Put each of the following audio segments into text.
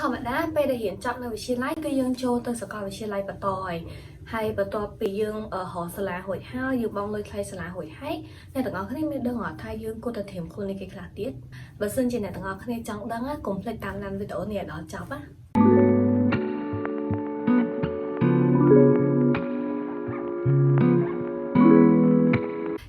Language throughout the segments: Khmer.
ธรรมดาไปได้เห็นจับในวิชีไลก็ยังโชว์ตัวสกอวิชีไลปะตอยให้ปะตอยไปยังหอสลาหอยห้าอยู่บองเลยใครสลาหอยให้ในต่างเอาขึ้นในเดินหอไทยยังกูจะเถียมคนในกิจลาติสบัดซึ่งจีนในต่างเอาขึ้นในจังดังอ่ะกลุ่มเพลงตามนั้นวิดีโอเนี่ยเราจับอ่ะ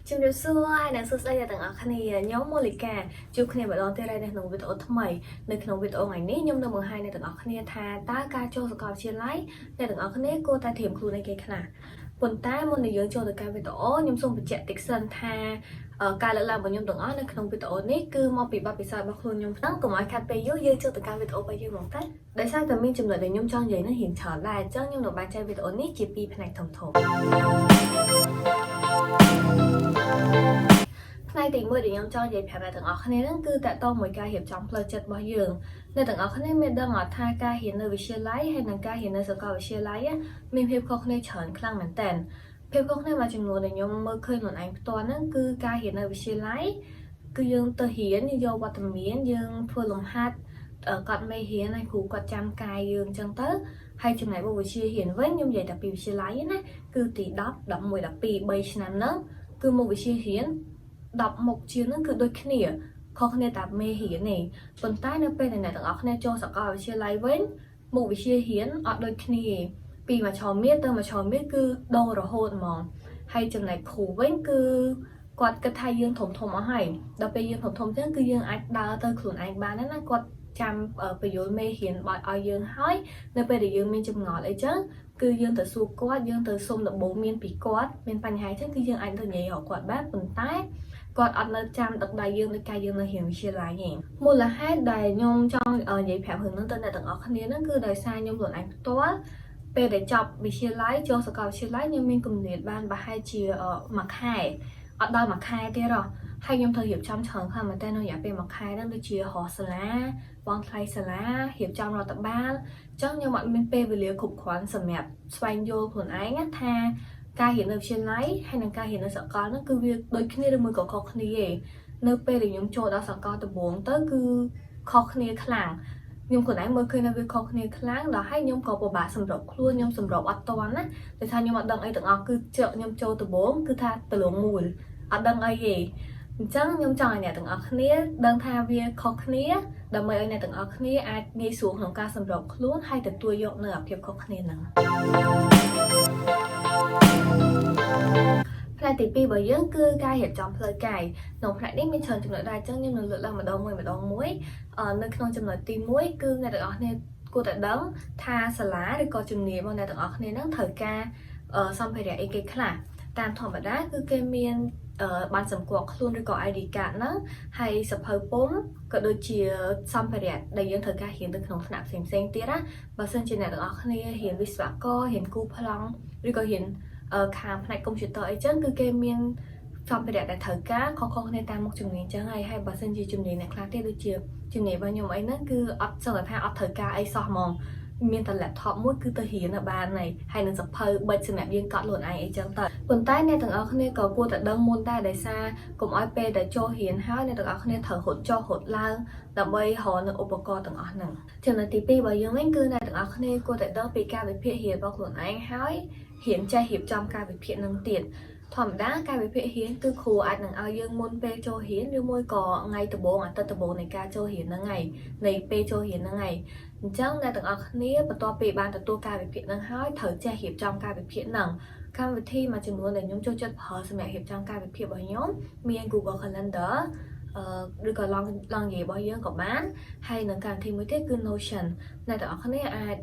ជំរាបសួរហើយអ្នកសួស្តីអ្នកទាំងអស់គ្នាខ្ញុំមូលីកាជួបគ្នាម្ដងទៀតហើយនៅក្នុងវីដេអូថ្មីនៅក្នុងវីដេអូថ្ងៃនេះខ្ញុំនឹងបង្ហាញអ្នកទាំងអស់គ្នាថាតើការចូលសាកលវិទ្យាល័យអ្នកទាំងអស់គ្នាគួរតែត្រៀមខ្លួនអីគេខ្លះប៉ុន្តែមុននឹងយើងចូលទៅកាន់វីដេអូខ្ញុំសូមបញ្ជាក់តិចសិនថាការលើកឡើងរបស់ខ្ញុំទាំងអស់នៅក្នុងវីដេអូនេះគឺមកពីបទពិសោធន៍របស់ខ្លួនខ្ញុំហ្នឹងកុំឲ្យខាត់ពេលយូរយើងចូលទៅកាន់វីដេអូរបស់យើងហ្មងតែដោយសារតែមានចំណុចដែលខ្ញុំចង់និយាយនឹងរៀងច្រើនដែរអញ្ចឹងខ្ញុំនឹងបែងចែកវីដេអូនេះជាពីរផ្នែកធំៗផ្នែកទី1ដែលខ្ញុំចង់និយាយប្រាប់អ្នកទាំងអស់គ្នាហ្នឹងគឺតកតងមួយការរៀបចំផ្លូវចិត្តរបស់យើងអ្នកទាំងអស់គ្នាមានដឹងថាការរៀននៅវិទ្យាល័យហើយនិងការរៀននៅសាកលវិទ្យាល័យមានភាពខុសគ្នាច្រើនខ្លាំងមែនតើភាពខុសគ្នាមួយចំនួនដែលខ្ញុំមើលឃើញខ្លួនឯងផ្ទាល់ហ្នឹងគឺការរៀននៅវិទ្យាល័យគឺយើងទៅរៀនយកវត្តមានយើងធ្វើលំហាត់គាត់មេរៀនហើយគ្រូគាត់ចាំកាយយើងអញ្ចឹងទៅហើយចំណែកវិទ្យារៀនវិញខ្ញុំនិយាយតែពីវិទ្យាល័យណាគឺទី10 11 12 3ឆ្នាំហ្នឹងគឺមុខវិជ្ជារៀន10មុខជាងហ្នឹងគឺដូចគ្នាខុសគ្នាតែមេរៀននេះប៉ុន្តែនៅពេលដែលអ្នកទាំងអស់គ្នាចូលសាកលវិទ្យាល័យវិញមុខវិជ្ជារៀនអត់ដូចគ្នាពីមួយឆមាសទៅមួយឆមាសគឺដូររហូតហ្មងហើយចំណែកគ្រូវិញគឺគាត់គិតថាយើងធំអស់ហើយដល់ពេលយើងធំអញ្ចឹងគឺយើងអាចដើរទៅខ្លួនឯងបានណាគាត់ចាំបញ្យលមេរៀនឲ្យយើងហើយនៅពេលដែលយើងមានចម្ងល់អីចឹងគឺយើងទៅសួរគាត់យើងទៅសុំដំបូងមានពីគាត់មានបញ្ហាអញ្ចឹងគឺយើងអាចទៅនិយាយរកគាត់បានប៉ុន្តែគាត់អត់នៅចាំដឹកដៃយើងដូចកាយយើងនៅរៀនវិទ្យាល័យទេមូលហេតុដែលខ្ញុំចង់និយាយប្រាប់រឿងហ្នឹងទៅអ្នកទាំងអស់គ្នាហ្នឹងគឺដោយសារខ្ញុំខ្លួនឯងផ្ទាល់ពេលដែលចប់វិទ្យាល័យចូលសាកលវិទ្យាល័យខ្ញុំមានគម្លាតបានប្រហែលជាមួយខែអត់ដល់មួយខែទេហ៎ហើយខ្ញុំត្រូវរៀបចំច្រើនខ្លាំងមែនតើនៅរយៈពេលមួយខែហ្នឹងដូចជាហោសាលាបងថ្លៃសាលារៀបចំរដ្ឋបាលអញ្ចឹងខ្ញុំអត់មានពេលវេលាគ្រប់គ្រាន់សម្រាប់ស្វែងយល់ខ្លួនឯងថាការរៀននៅវិទ្យាល័យហើយនិងការរៀននៅសាកលហ្នឹងគឺវាដូចគ្នាឬមួយក៏ខុសគ្នាឯងនៅពេលដែលខ្ញុំចូលដល់សាកលដំបូងទៅគឺខុសគ្នាខ្លាំងខ្ញុំខ្លួនឯងមើលឃើញថាវាខុសគ្នាខ្លាំងដល់ហើយខ្ញុំក៏ពិបាកសម្របខ្លួនខ្ញុំសម្របអត់ទាន់ណាតែថាខ្ញុំអត់ដឹងអីទាំងអស់គឺខ្ញុំចូលដំបូងគឺថាដលងមូលអត់ដឹងអីទេអញ្ចឹងខ្ញុំចង់ឲ្យអ្នកទាំងអស់គ្នាដឹងថាវាខុសគ្នាដើម្បីឲ្យអ្នកទាំងអស់គ្នាអាចងាយស្រួលក្នុងការសម្របខ្លួនហើយទទួលយកនៅអាភាពខុសគ្នាហ្នឹងផ្នែកទី2របស់យើងគឺការរៀបចំផ្លូវកាយក្នុងផ្នែកនេះមានច្រើនចំណុចដែរអញ្ចឹងខ្ញុំនឹងលើកឡើងម្ដងមួយនៅក្នុងចំណុចទី1គឺអ្នកទាំងអស់គ្នាគួរតែដឹងថាសាលាឬក៏ជំនាញរបស់អ្នកទាំងអស់គ្នាហ្នឹងត្រូវការសម្ភារៈអីគេខ្លះតាមធម្មតាគឺគេមានបានសម្គាល់ខ្លួនឬក៏ ID card ហ្នឹងហើយសភៅពុម្ពក៏ដូចជាសម្ភារៈដែលយើងត្រូវការរៀនទៅក្នុងថ្នាក់ផ្សេងៗទៀតណាបើសិនជាអ្នកទាំងអស់គ្នារៀនវិស្វកររៀនគូប្លង់ឬក៏រៀនខាងផ្នែកកុំព្យូទ័រអីចឹងគឺគេមានសម្ភារៈដែលត្រូវការខុសៗគ្នាតាមមុខជំនាញចឹងហើយបើសិនជាជំនាញអ្នកខ្លះទៀតដូចជាជំនាញរបស់ខ្ញុំអីហ្នឹងគឺអត់សឹងថាអត់ត្រូវការអីសោះហ្មងមានតែ laptop មួយគឺទៅរៀននៅបានហើយនឹងសភៅបិទសម្រាប់យើងកត់ខ្លួនឯងអីចឹងទៅប៉ុន្តែអ្នកទាំងអស់គ្នាក៏គួរតែដឹងមុនដែរដោយសារកុំឲ្យពេលដែលចូលរៀនហើយអ្នកទាំងអស់គ្នាត្រូវរត់ចុះរត់ឡើងដើម្បីរកនៅឧបករណ៍ទាំងអស់ហ្នឹងចំណុចទី2របស់យើងវិញគឺអ្នកទាំងអស់គ្នាគួរតែដឹងពីការវិភាគរៀនរបស់ខ្លួនឯងហើយរៀនចេះរៀបចំការវិភាគហ្នឹងទៀតធម្មតាការវិភាគរៀនគឺគ្រូអាចនឹងឲ្យយើងមុនពេលចូលរៀនឬមួយក៏ថ្ងៃដំបូងអាទិត្យដំបូងនៃការចូលរៀនហ្នឹងហើយនៃពេលចូលរៀនហ្នឹងហើយអញ្ចឹងអ្នកទាំងអស់គ្នាបន្ទាប់ពីបានទទួលការវិភាគហ្នឹងហើយត្រូវចេះរៀបចំការវិភាគហ្នឹងកម្មវិធីមួយចំនួនដែលខ្ញុំចូលចិត្តប្រើសម្រាប់រៀបចំការវិភាគរបស់ខ្ញុំមាន Google Calendar ឬក៏ long និយាយរបស់យើងក៏បានហើយនឹងកម្មវិធីមួយទៀតគឺ Notion អ្នកទាំងអស់គ្នាអាច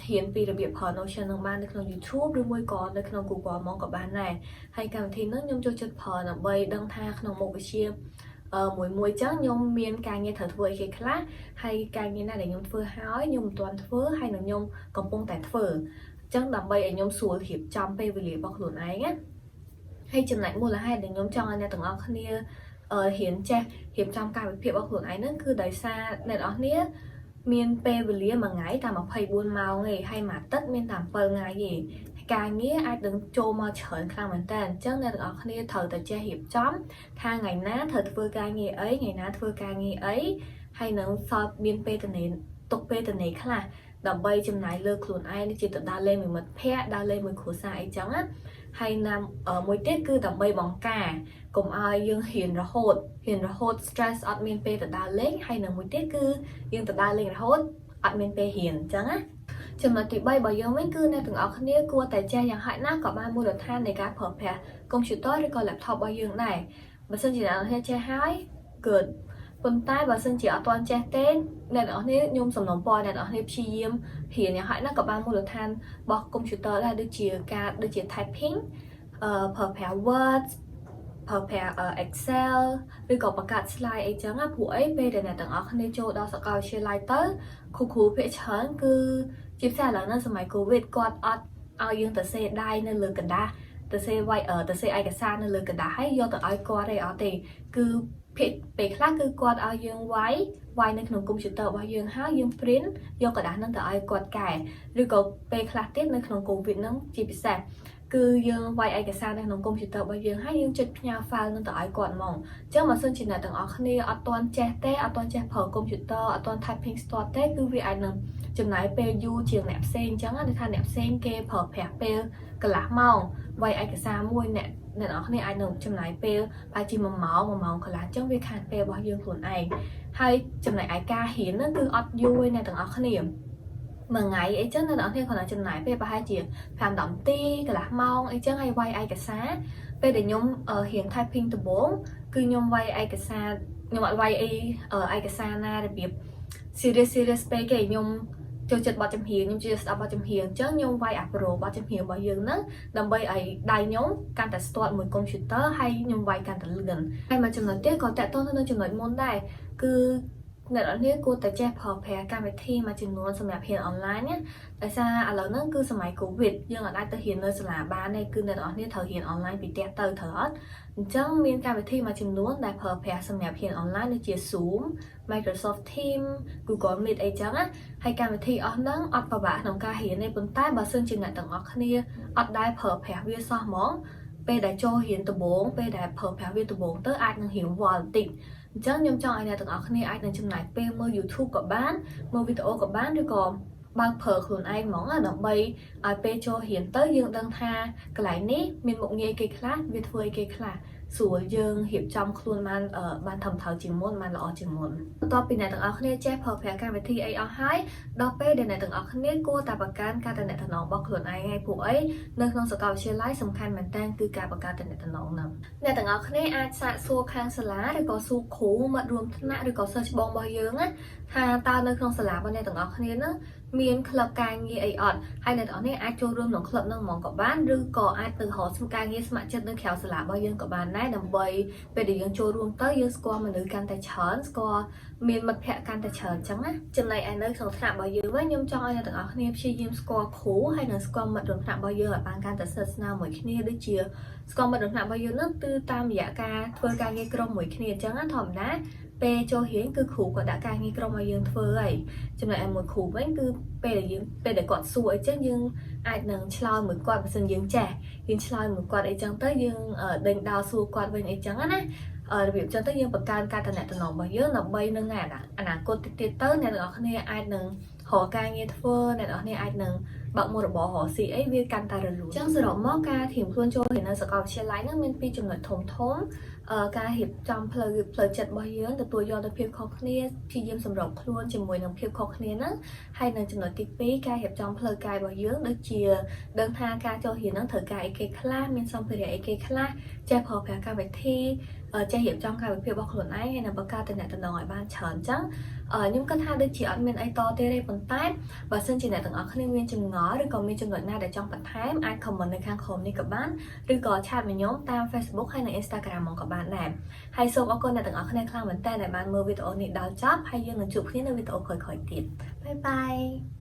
រៀនពីរបៀបប្រើ Notion នឹងបាននៅក្នុង YouTube ឬមួយក៏នៅក្នុង Google ហ្មងក៏បានដែរហើយកម្មវិធីហ្នឹងខ្ញុំចូលចិត្តប្រើដើម្បីដឹងថាក្នុងមុខវិជ្ជាមួយចឹងខ្ញុំមានការងារត្រូវធ្វើអីគេខ្លះហើយការងារណាដែលខ្ញុំធ្វើហើយខ្ញុំមិនទាន់ធ្វើហើយនឹងខ្ញុំកំពុងតែធ្វើអញ្ចឹងដើម្បីឲ្យខ្ញុំស្រួលរៀបចំពេលវេលារបស់ខ្លួនឯងណាហើយចំណែកមូលហេតុដែលខ្ញុំចង់ឲ្យអ្នកទាំងអស់គ្នារៀនចេះរៀបចំការវិភាគរបស់ខ្លួនឯងហ្នឹងគឺដោយសារអ្នកទាំងអស់គ្នាមានពេលវេលាមួយថ្ងៃតែ24ម៉ោងឯងហើយមួយអាទិត្យមានតែ7ថ្ងៃឯងការងារអាចនឹងចូលមកច្រើនខ្លាំងមែនតើអញ្ចឹងអ្នកទាំងអស់គ្នាត្រូវតែចេះរៀបចំថាថ្ងៃណាត្រូវធ្វើការងារអីថ្ងៃណាធ្វើការងារអីហើយនឹងសល់មានពេល tục về từ này khá là đầm bay chừng này lơ khuôn ai đi chỉ tự đa lên mình mật phe đa lên mình khổ xa ấy trắng á hay nằm ở mỗi tiết cứ đầm bay bóng cả cùng ai dương hiền ra hốt stress admin pe tự đa lên hay là mỗi tiết cứ dương tự đa lên ra hốt admin pe hiền trắng á chừng là tụi bay bảo dương mấy cứ này từng ở khăn nia cua tài chaอย่างhại nát có ba mua được than này cả phở phè công chuyện tối đi coi laptop bao dương này và xin chỉ là theo cha hái goodคนใต้บางส่วนจีเอาตอนแจ้เต้นในตอนนี้ยมสมนปอยในตอนนี้พีเยี่ยมเห็นอย่างไรนักกับบางมูลฐานบอกคอมพิวเตอร์ได้ด้วยจีการด้วยจี typing เผยแพร่ Word เผยแพร่Excel หรือก็ประกาศสไลด์ไอ้จังอ่ะผู้ไอ้ไปในต่างออกในโจดาวสกาวเชียร์ไลเตอร์ครูเพจเชิญคือจิ๊บแซ่หลังนั้นสมัยโควิดกอดเอายังแต่เซได้ในเรื่องกันได้แต่เซไว้แต่เซไอ้กับซาในเรื่องกันได้ให้ยอแต่ไอ้กอดได้เอาแต่คือผิดไปคลาคือกอดเอายังไว้ในขนมคอมพิวเตอร์ว่ายังห้ายังปริ้นยกกระดาษนั่นแต่ไอ้กอดไก่หรือก็ไปคลาติดในขนมโควิดนั่งจีบแสบคือยังไว้ไอ้กับซาในขนมคอมพิวเตอร์ว่ายังให้ยังจุดยาไฟล์นั่นแต่ไอ้กอดมองเจ้ามาส่วนจีนต่างออกคันนี้เอาตอนแจเต้เอาตอนแจเผาคอมพิวเตอร์เอาตอน typing store เต้คือวิไอหนึ่งจำไหนเปย์ยูเฉียงแหนบเซนจังอันในทางแหนบเซนเกเผาแผลเปย์กระลาเมาไว้ไอ้กับซามวยเนี่ยในตอนนี้ไอ้หนึ่งจำไหนเปย์ไปจีมาเมาขลาจังวิคานเปย์ว่ายังส่วนไอ้ให้จำไหนไอ้กาเห็นนั่นคืออดยูในต่างออกคันนี้เมื่อไงไอ้เจ้าในตอนนี้คนละจำไหนเปย์ไปให้จีแผ่นดำตีกระลาเมาไอ้เจ้าไอ้ไว้ไอ้กับซาเปย์เดี๋ยวยมเห็น typing ตัวโบ้คือยมไว้ไอ้กับซายมไว้ไอ้กับซาหน้าระเบียบ serious เปย์เกี่ยมចូលចិត្តបទចំហៀងខ្ញុំជឿស្ដាប់បទចំហៀងអញ្ចឹងខ្ញុំវាយអាប្រូបទចំហៀងរបស់យើងហ្នឹងដើម្បីឲ្យដៃខ្ញុំកាន់តែស្ទាត់មួយកុំព្យូទ័រហើយខ្ញុំវាយកាន់តែលឿនហើយមកចំណុចទៀតក៏តកតទៅនឹងចំណុចមុនដែរគឺអ្នកនរនេះគួរតែចេះប្រើប្រាស់កម្មវិធីមួយចំនួនសម្រាប់រៀនអនឡាញណាដោយសារឥឡូវហ្នឹងគឺសម័យកូវីដយើងអត់អាចទៅរៀននៅសាលាបានទេគឺអ្នកនរនេះត្រូវរៀនអនឡាញពីផ្ទះទៅត្រូវអត់អញ្ចឹងមានកម្មវិធីមួយចំនួនដែលប្រើប្រាស់សម្រាប់រៀនអនឡាញដូចជា Zoom Microsoft Teams Google Meet អីចឹងណាហើយកម្មវិធីអស់ហ្នឹងអត់ពិបាកក្នុងការរៀនទេប៉ុន្តែបើសិនជាអ្នកទាំងអស់គ្នាអត់ដែលប្រើប្រាស់វាសោះហ្មងពេលដែលចូលរៀនដំបូងពេលដែលប្រើប្រាស់វាដំបូងទៅអាចនឹងរៀនវល់បន្តិចអញ្ចឹងខ្ញុំចង់ឲ្យអ្នកទាំងអស់គ្នាអាចនឹងចំណាយពេលមើល YouTube ក៏បានមើលវីដេអូក៏បានឬក៏បើកប្រើខ្លួនឯងហ្មងដើម្បីឲ្យពេលចូលរៀនទៅយើងដឹងថាកន្លែងនេះមានមុខងារគេខ្លះវាធ្វើឲ្យគេខ្លះស្រួលយើងរៀបចំខ្លួនបានធំធៅជាងមុនបានល្អជាងមុនបន្ទាប់ពីអ្នកទាំងអស់គ្នាចេះប្រើប្រាស់កម្មវិធីអីអស់ហើយដល់ពេលដែលអ្នកទាំងអស់គ្នាគួរតែបង្កើនការទំនាក់ទំនងរបស់ខ្លួនឯងហើយពួកអីនៅក្នុងសាកលវិទ្យាល័យសំខាន់មែនតើគឺការបង្កើនទំនាក់ទំនងហ្នឹងអ្នកទាំងអស់គ្នាអាចសាកសួរខាងសាលាឬក៏សួរគ្រូមិត្តរួមថ្នាក់ឬក៏សិស្សច្បងរបស់យើងណាថាតើនៅក្នុងសាលារបស់អ្នកទាំងអស់គ្នាហ្នឹងមានក្លឹបការងារអីអត់ហើយអ្នកទាំងអស់គ្នាអាចចូលរួមក្នុងក្លឹបហ្នឹងហ្មងក៏បានឬក៏អាចទៅរកស្មការងារស្ម័គ្រចិត្តនៅក្រៅសាលារបស់យើងក៏បានដែរដើម្បីពេលដែលយើងចូលរួមទៅយើងស្គាល់មនុស្សកាន់តែច្រើនស្គាល់មានមិត្តភ័ក្តិកាន់តែច្រើនអញ្ចឹងណាចំណែកឯនៅក្នុងថ្នាក់របស់យើងវិញខ្ញុំចង់ឲ្យអ្នកទាំងអស់គ្នាព្យាយាមស្គាល់គ្រូហើយនិងស្គាល់មិត្តរួមថ្នាក់របស់យើងឲ្យបានកាន់តែស្និទ្ធស្នាលមួយគ្នាដូចជាស្គាល់មិត្តរួមថ្នាក់របស់យើងហ្នឹងគឺតាមរយៈការធ្វើការងារក្រុមមួយគ្នាអញ្ចឹងណាធម្មតាពេលចូលរៀនគឺគ្រូគាត់ដាក់ការងារក្រុមឲ្យយើងធ្វើហើយចំណែកឯមួយគ្រូវិញគឺពេលដែលគាត់សួរអីចឹងយើងអាចនឹងឆ្លើយមួយគាត់បើសិនយើងចេះយើងឆ្លើយមួយគាត់អីចឹងទៅយើងដេញដោលសួរគាត់វិញអីចឹងណារបៀបចឹងទៅយើងបង្កើនការតំណែងរបស់យើងដើម្បីនឹងអនាគតទៀតទៅអ្នកទាំងអស់គ្នាអាចនឹងរកការងារធ្វើអ្នកទាំងអស់គ្នាអាចនឹងបើកមុខរបររកស៊ីអីវាកាន់តែរលូនចឹងសរុបមកការធៀមខ្លួនចូលរៀននៅសាកលវិទ្យាល័យហ្នឹងមានពីរចំណុចធំការរៀបចំផ្លូវចិត្តរបស់យើងទទួលយកនូវភាពខុសគ្នាព្យាយាមសម្របខ្លួនជាមួយនឹងភាពខុសគ្នាហ្នឹងហើយនៅចំណុចទី2ការរៀបចំផ្លូវកាយរបស់យើងដូចជាដឹងថាការចូលរៀនហ្នឹងត្រូវការអីគេខ្លះមានសម្ភារៈអីគេខ្លះចេះប្រើប្រាស់កម្មវិធីចេះរៀបចំកាលវិភាគរបស់ខ្លួនឯងហើយនឹងបង្កើតតំណែងឲ្យបានច្រើនអញ្ចឹងខ្ញុំគិតថាដូចជាអត់មានអីតទេប៉ុន្តែបើសិនជាអ្នកទាំងអស់គ្នាមានចម្ងល់ឬក៏មានចំណុចណាដែលចង់បន្ថែមអាច comment នៅខាងក្រោមនេះក៏បានឬក៏ឆាតមកខ្ញុំតាម Facebook ហើយនិង Instagram មកក៏បានដែរហើយសូមអរគុណអ្នកទាំងអស់គ្នាខ្លាំងមែនតើដែលបានមើលវីដេអូនេះដល់ចប់ហើយយើងនឹងជួបគ្នានៅវីដេអូក្រោយៗទៀតបាយបាយ